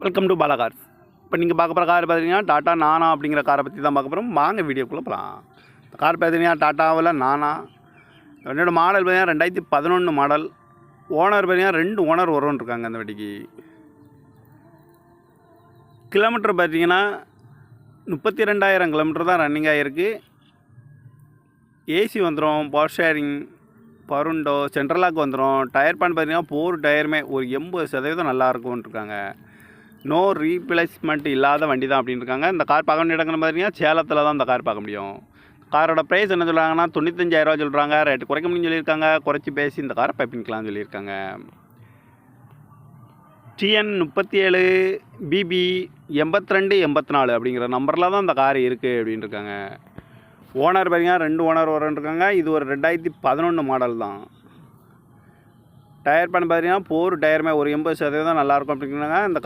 Welcome to Bala cars. இப்போ நீங்கள் பார்க்க போகிற கார் பார்த்தீங்கன்னா டாட்டா நானா அப்படிங்கிற காரை பற்றி தான் பார்க்க போகிறோம். வாங்க வீடியோக்குள்ளே போகலாம். இந்த கார் பார்த்தீங்கன்னா டாட்டாவில் நானா. என்னோடய மாடல் பார்த்தீங்கன்னா 2011 மாடல். ஓனர் பார்த்தீங்கன்னா 2 ஓனர் வரும்னு இருக்காங்க அந்த வண்டிக்கு. கிலோமீட்டர் பார்த்தீங்கன்னா 32,000 கிலோமீட்டர் தான் ரன்னிங் ஆகிருக்கு. ஏசி வந்துடும், power steering, power window, central lock வந்துடும். டயர் பேன் பார்த்தீங்கன்னா 4 டயருமே ஒரு 80% நல்லா இருக்கும்னு இருக்காங்க. நோ ரீப்ளேஸ்மெண்ட் இல்லாத வண்டி தான் அப்படின்னு இருக்காங்க. இந்த கார் பார்க்க வேண்டிய இடங்கள் பார்த்தீங்கன்னா சேலத்தில் தான் இந்த கார் பார்க்க முடியும். காரோட ப்ரைஸ் என்ன சொல்கிறாங்கன்னா 95,000 சொல்கிறாங்க. ரேட்டு குறைக்க முடியும்னு சொல்லியிருக்காங்க. குறைச்சி பேசி இந்த காரை பைப்பிங்கலாம்னு சொல்லியிருக்காங்க. TN 37 BB 8284 அப்படிங்கிற நம்பரில் தான் இந்த கார் இருக்குது அப்படின்னு இருக்காங்க. ஓனர் பார்த்தீங்கன்னா 2 ஓனர் வரன்ட்ருக்காங்க. இது ஒரு 2011 மாடல் தான். டயர் பேன் பார்த்தீங்கன்னா 4 டயருமே ஒரு 80% நல்லாயிருக்கும் அப்படிங்கிறாங்க. இந்த